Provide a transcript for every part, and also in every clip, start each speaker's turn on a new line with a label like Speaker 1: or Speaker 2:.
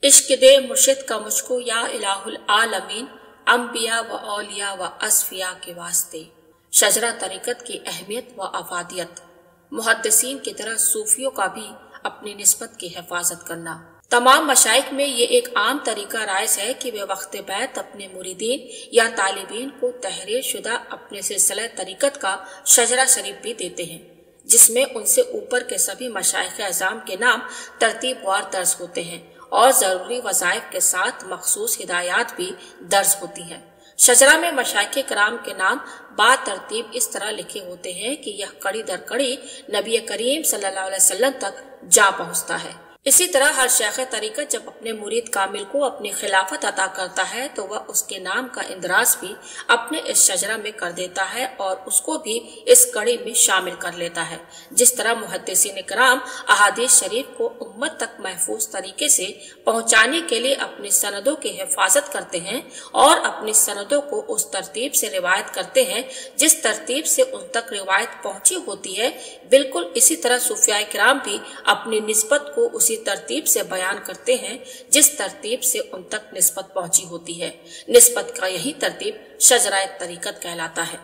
Speaker 1: इश्क दे मुर्शिद का मुझको या इलाहुल आलमीन, अंबिया व औलिया व असफिया के वास्ते। शजरा तरीकत की अहमियत व अफादियत। मुहद्दिसीन की तरह सूफियों का भी अपनी निस्बत की हिफाजत करना। तमाम मशाइख में ये एक आम तरीका राइज है कि वे वक्त बैत अपने मुरीदीन या तालिबीन को तहरीर शुदा अपने सिलसिला तरीकत का शजरा शरीफ भी देते हैं, जिसमें उनसे ऊपर के सभी मशाइख अज़ाम के नाम तरतीबवार दर्ज होते हैं और जरूरी वज़ाइफ के साथ मखसूस हिदायत भी दर्ज होती हैं। शजरा में मशाइख कराम के नाम बातरतीब इस तरह लिखे होते हैं कि यह कड़ी दर कड़ी नबी करीम सल्लल्लाहु अलैहि वसल्लम तक जा पहुंचता है। इसी तरह हर शेख तरीकत जब अपने मुरीद कामिल को अपनी खिलाफत अता करता है तो वह उसके नाम का इंदराज भी अपने इस शजरा में कर देता है और उसको भी इस कड़ी में शामिल कर लेता है। जिस तरह मुहद्दिसीन कराम अहादीस शरीफ को उम्मत तक महफूज तरीके से पहुंचाने के लिए अपनी सनदों की हिफाजत करते हैं और अपनी सनदों को उस तरतीब से रिवायत करते हैं जिस तरतीब से उन तक रिवायत पहुंची होती है, बिल्कुल इसी तरह सूफियाए किराम भी अपनी निस्बत को उसी तरतीब से बयान करते हैं जिस तरतीब से उन तक निस्बत पहुंची होती है। निस्बत का यही तरतीब शजरा तरीकत कहलाता है।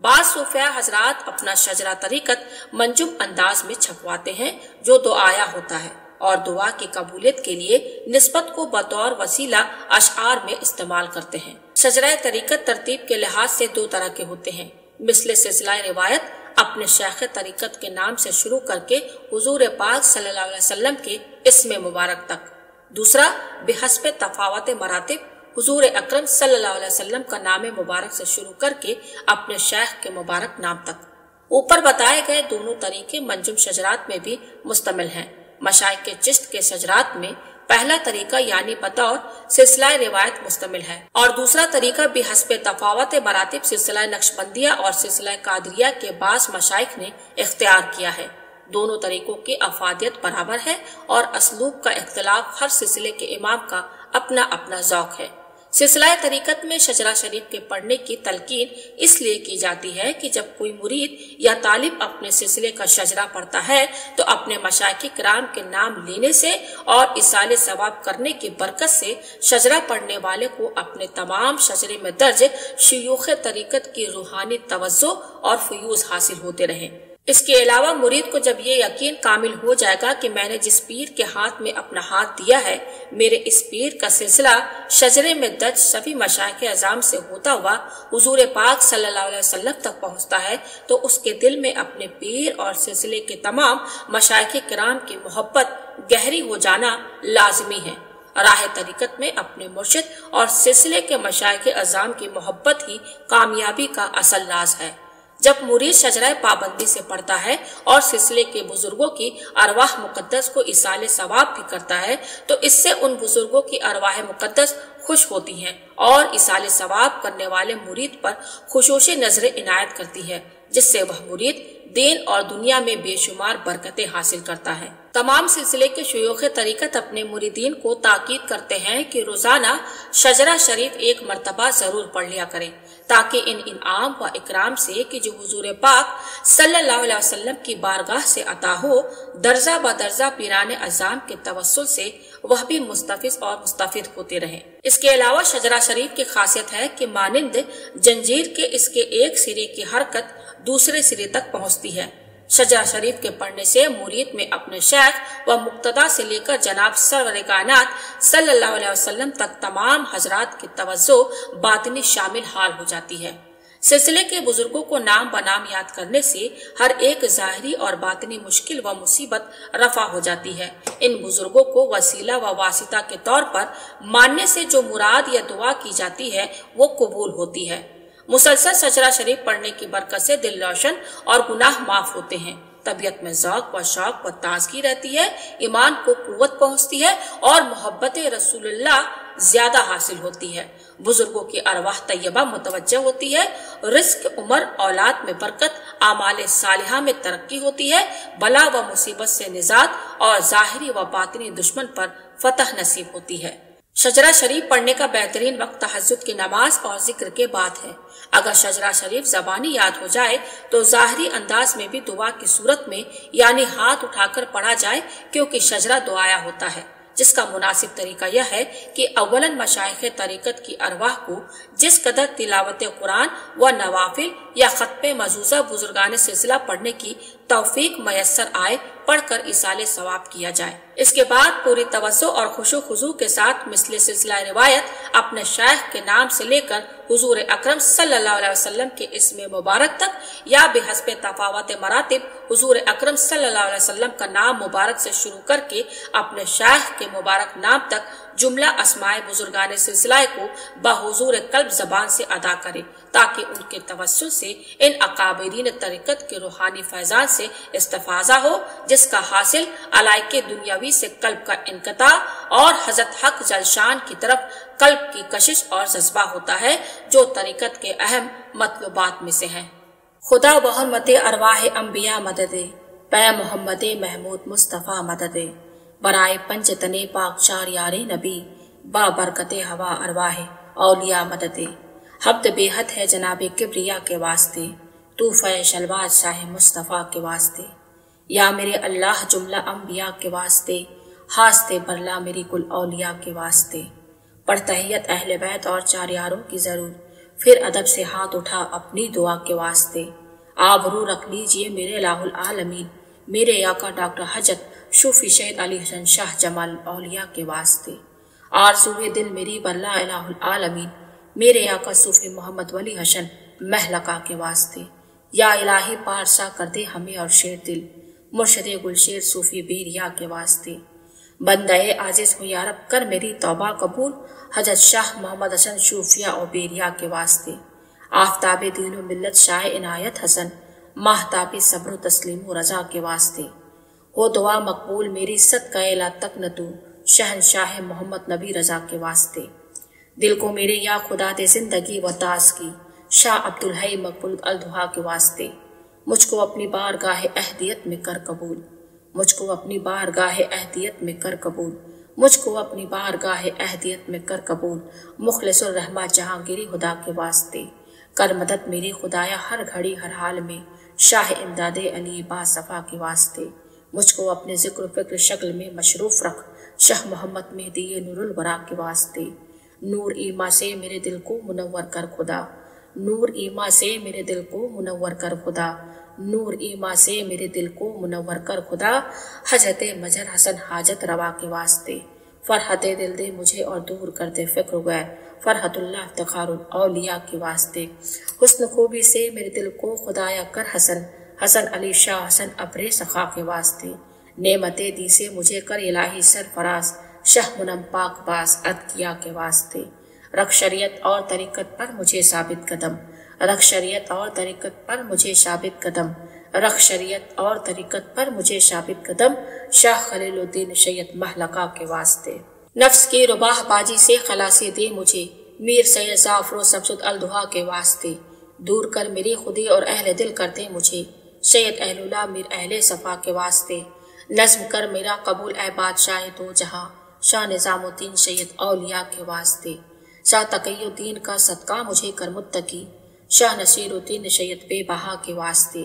Speaker 1: बाज़ सूफिया हजरात अपना शजरा तरीकत मंजुम अंदाज में छपवाते हैं जो दुआया होता है और दुआ की कबूलियत के लिए निस्बत को बतौर वसीला अशआर में इस्तेमाल करते हैं। शजरा तरीकत तरतीब के लिहाज से दो तरह के होते हैं, मिसले सिलसिला रिवायत अपने शेख तरीकत के नाम से शुरू करके हुजूर पाक सल्लल्लाहु अलैहि वसल्लम के इस्म मुबारक तक। दूसरा बिहस्बे तफावत मरातिब हुजूर अकरम सल्लल्लाहु अलैहि वसल्लम का नाम मुबारक से शुरू करके अपने शेख के मुबारक नाम तक। ऊपर बताए गए दोनों तरीके मंजुम शजरात में भी मुस्तमिल हैं। मशाइख के चिश्त के शजरात में पहला तरीका यानी बतौर सिलसिला रिवायत मुस्तमिल है और दूसरा तरीका बिहस्बे तफावत मरातिब सिलसिला नक्शबंदिया और सिलसिला कादरिया के बास मशाइख ने इख्तियार किया है। दोनों तरीकों की अफादियत बराबर है और असलूब का इख्तिलाफ हर सिलसिले के इमाम का अपना अपना ज़ौक है। सिलसिला तरीकत में शजरा शरीफ के पढ़ने की तलकीन इसलिए की जाती है कि जब कोई मुरीद या तालिब अपने सिलसिले का शजरा पढ़ता है तो अपने मशाइख किराम के नाम लेने से और इसाले सवाब करने की बरकत से शजरा पढ़ने वाले को अपने तमाम शजरे में दर्ज शयूख तरीकत की रूहानी तवज्जो और फयूज हासिल होते रहे। इसके अलावा मुरीद को जब ये यकीन कामिल हो जाएगा कि मैंने जिस पीर के हाथ में अपना हाथ दिया है, मेरे इस पीर का सिलसिला शजरे में दर्ज सभी मशाइख अज़ाम से होता हुआ हुजूर पाक सल्लल्लाहु अलैहि वसल्लम तक पहुंचता है, तो उसके दिल में अपने पीर और सिलसिले के तमाम मशाइख किराम की मोहब्बत गहरी हो जाना लाजमी है। राह तरीकत में अपने मुर्शिद और सिलसिले के मशाइख अज़ाम की मोहब्बत ही कामयाबी का असल राज है। जब मुरीद शजरा पाबंदी से पढ़ता है और सिलसिले के बुजुर्गों की अरवाह मुकद्दस को इसाले सवाब भी करता है तो इससे उन बुजुर्गों की अरवाह मुकद्दस खुश होती हैं और इसाले सवाब करने वाले मुरीद पर खुशूसी नजरें इनायत करती है, जिससे वह मुरीद दीन और दुनिया में बेशुमार बरकतें हासिल करता है। तमाम सिलसिले के शयूख तरीकत अपने मुरीदीन को ताकीद करते हैं कि रोजाना शजरा शरीफ एक मर्तबा जरूर पढ़ लिया करें ताकि इन इनाम व इकराम से कि जो हुजूर पाक सल्लल्लाहु अलैहि वसल्लम की बारगाह से अता हो, दर्जा ब दर्जा पीराने अज़ाम के तवस्सुल से वह भी मुस्तफिज और मुस्तफिद होते रहे। इसके अलावा शजरा शरीफ की खासियत है कि मानिंद जंजीर के इसके एक सिरे की हरकत दूसरे सिरे तक पहुंचती है। शजरा शरीफ के पढ़ने से मुरीद में अपने शेख व मुक्तदा से लेकर जनाब सरवर कायनात सल्लल्लाहु अलैहि वसल्लम तक तमाम हजरात की तवज्जो बातिनी शामिल हाल हो जाती है। सिलसिले के बुजुर्गों को नाम बनाम याद करने से हर एक जाहिरी और बातिनी मुश्किल व मुसीबत रफा हो जाती है। इन बुजुर्गों को वसीला व वासिता के तौर पर मानने से जो मुराद या दुआ की जाती है वो कबूल होती है। मुसलसल शजरा शरीफ पढ़ने की बरकत से दिल रोशन और गुनाह माफ होते हैं, तबीयत में ज़ौक़ व शौक़ व ताज़गी रहती है, ईमान को कुव्वत पहुँचती है और मोहब्बत रसूलुल्लाह ज्यादा हासिल होती है। बुजुर्गों की अरवाह तैयबा मुतवज्जह होती है, रिस्क उम्र औलाद में बरकत, आमाले सालिहा में तरक्की होती है, बला व मुसीबत से निजात और ज़ाहिरी व बातिनी दुश्मन पर फतह नसीब होती है। शजरा शरीफ पढ़ने का बेहतरीन वक्त तहज्जुद की नमाज और जिक्र के बाद है। अगर शजरा शरीफ जबानी याद हो जाए तो ज़ाहिरी अंदाज में भी दुआ की सूरत में यानी हाथ उठाकर पढ़ा जाए, क्योंकि शजरा दुआया होता है। جس کا مناسب طریقہ یہ ہے کہ اولاً مشائخ طریقت کی ارواح کو جس قدر تلاوت قرآن و نوافل یا ختم مزوزہ بزرگان سلسلہ پڑھنے کی توفیق میسر آئے پڑھ کر ایصال ثواب کیا جائے۔ اس کے بعد پوری توجہ اور خشوع خضوع کے ساتھ مثل سلسلہ روایت اپنے شیخ کے نام سے لے کر حضور اکرم صلی اللہ علیہ وسلم کے اسم مبارک تک یا بحسب تفاوت مراتب حضور اکرم صلی اللہ علیہ وسلم کا نام مبارک سے شروع کر کے اپنے شیخ کے مبارک نام تک جملہ اسماء بزرگان سلسلہ کو بحضور قلب زبان سے ادا کرے تاکہ ان کے توسل سے ان اکابرین طریقت کے روحانی فیضان سے استفاضہ ہو، جس کا حاصل علائق دنیاوی سے قلب کا انقطاع اور حضرت حق جلشان کی طرف قلب کی کشش اور جذبہ ہوتا ہے، جو طریقت کے اہم مطلوبات میں سے ہے۔ خدا و حرمت ارواح انبیاء مدد، پے محمد محمود مصطفیٰ مدد، برائے پنج تنے پاک چار یار نبی، با برکت ہوا ارواح اولیاء مدد۔ حمد بے حد ہے جناب کبریا کے واسطے، طوفہ شلوات شاہ مصطفیٰ کے واسطے، یا میرے اللہ جملہ انبیاء کے واسطے، ہاستے برلا میری کل اولیاء کے واسطے۔ پڑھ تحیت اہل بیت اور چار یاروں کی ضرور، پھر ادب سے ہاتھ اٹھا اپنی دعا کے واسطے۔ آبرو رکھ لیجئے میرے الہ العالمین، میرے آقا ڈاکٹر حجت صوفی شہید علی حسن شاہ جمال اولیاء کے واسطے۔ آرزوئے دل میری برلا الہ العالمین، میرے آقا صوفی محمد ولی حسن محلقہ کے واسطے۔ یا الہی پارسا کر دے ہمیں اور شیر دل، مرشد گلشیر صوفی بیریا کے واسطے۔ بندہ عاجز ہوں یا رب کر میری توبہ قبول، حضرت شاہ محمد حسن صوفیہ اور بیریا کے واسطے۔ آفتاب دین و ملت شاہ عنایت حسن، ماہتاب صبر و تسلیم و رضا کے واسطے۔ ہو دعا مقبول میری صدقہ لا تک نہ تو، شہنشاہ محمد نبی رضا کے واسطے۔ دل کو میرے یا خدا دے زندگی و تاز کی، شاہ عبدالحی مقبول الدحا کے واسطے۔ مجھ کو اپنی بارگاہ اہدیت میں کر قبول، مجھ کو اپنی بارگاہ اہدیت میں کر قبول، مجھ کو اپنی بارگاہ اہدیت میں کر قبول، مخلص الرحمہ جہانگیری خدا کے واسطے۔ کر مدد میری خدایا ہر گھڑی ہر حال میں، شاہ امداد علی با صفا کے واسطے۔ مجھ کو اپنے ذکر و فکر شکل میں مشروف رکھ، شاہ محمد مہدی نور الورا کے واسطے۔ نور ایما سے میرے دل کو منور کر خدا، نور ایما سے میرے دل کو منور کر خدا، نور ایما سے میرے دل کو منور کر خدا، حضرت مظہر حسن حاجت روا کے واسطے۔ فرحت دل دے مجھے اور دور کر دے فکر غیر، فرحت اللہ افتخار الاولیاء کے واسطے۔ حسن خوبی سے میرے دل کو خدایا کر حسن، حسن علی شاہ حسن ابرے سخا کے واسطے۔ نعمت دی سے مجھے کر الہی سرفراز، شاہ منم پاک باز ادکیا کے واسطے۔ رکھ شریعت اور طریقت پر مجھے ثابت قدم، رکھ شریعت اور طریقت پر مجھے ثابت قدم، رکھ شریعت اور طریقت پر مجھے ثابت قدم، شاہ خلیل الدین سید محلقہ کے واسطے۔ نفس کی رباہ باجی سے خلاصی دے مجھے، میر سید ظافر و سبسد الدحا کے واسطے۔ دور کر میری خودی اور اہل دل کر دے مجھے، سید اہل اللہ میر اہل صفا کے واسطے۔ نظم کر میرا قبول اے بادشاہ دو جہاں، شاہ نظام الدین سید اولیاء کے واسطے۔ شاہ تقی الدین کا صدقہ مجھے کر متقی، شاہ نصیر الدین سید بے بہا کے واسطے۔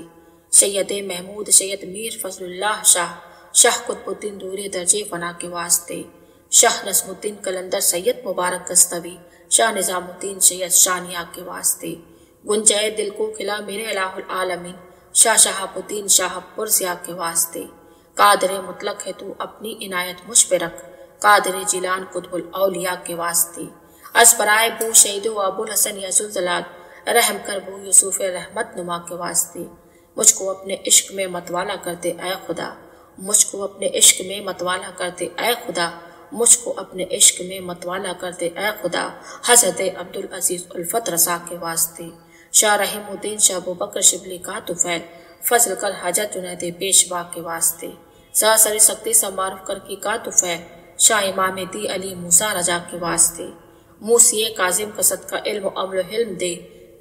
Speaker 1: سید محمود سید میر فضل اللہ شاہ، شاہ قطب الدین دور درجے فنا کے واسطے۔ شاہ نظم الدین قلندر سید مبارک گستوی، شاہ نظام الدین سید شانیہ کے واسطے۔ گنجائے دل کو کھلا میرے الہ العالمین، شاہ شہاب الدین شاہ پرزیا کے واسطے۔ قادر مطلق ہے تو اپنی عنایت مجھ پہ رکھ، قادر جیلان قطب الاولیاء کے واسطے۔ از برائے بو شہید و ابو الحسن یا ذوالجلال، رحم کر بو یوسف رحمت نما کے واسطے۔ مجھ کو اپنے عشق میں متوالا کرتے اے خدا، مجھ کو اپنے عشق میں متوالا کرتے اے خدا، مجھ کو اپنے عشق میں متوالا کرتے اے خدا، حضرت عبدالعزیز الفت رضا کے واسطے۔ شاہ رحیم الدین شاہ ابوبکر شبلی کا طفیل، فضل کر حضرت جنید پیشوا کے واسطے۔ سا سری سختی سے معروف کر کی کا طفیل، شاہ امام دی علی موسیٰ رضا کے واسطے۔ موسی کاظم کا صدقہ علم و عمل و حلم دے،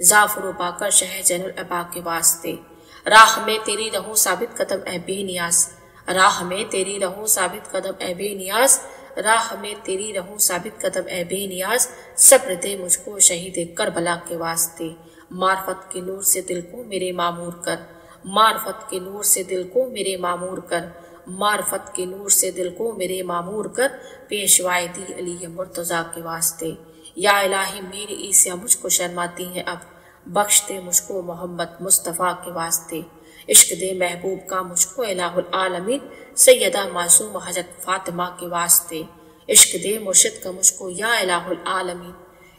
Speaker 1: ظافر و باقر شہ زین العبا کے واسطے۔ راہ میں تیری رہوں ثابت قدم اے بے نیاز، راہ میں تیری رہوں ثابت قدم اے بے نیاز، راہ میں تیری رہوں ثابت قدم اے بے نیاز، صبر دے مجھ کو شہید کربلا کے واسطے۔ معرفت کے نور سے دل کو میرے معمور کر، معرفت کے نور سے دل کو میرے معمور کر، معرفت کے نور سے دل کو میرے معمور کر، پیشوائے دی علی مرتضیٰ کے واسطے۔ یا الہی میری عیسیٰ مجھ کو شرماتی ہیں اب، بخش دے مجھ کو محمد مصطفیٰ کے واسطے۔ عشق دے محبوب کا مجھ کو الہ العالمین، سیدہ معصوم حضرت فاطمہ کے واسطے۔ عشق دے مرشد کا مجھ کو یا الہ العالمین،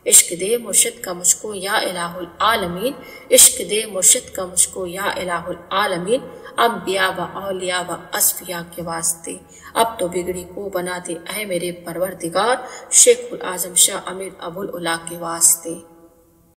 Speaker 1: عشق دے مرشد کا مجھ کو یا الہ العالمین، عشق دے مرشد کا مجھ کو یا الہ العالمین، انبیاء و اولیاء و اصفیاء کے واسطے۔ اب تو بگڑی کو بنا دے اے میرے پروردگار، شیخ العظم شاہ امیر ابو العلا کے واسطے۔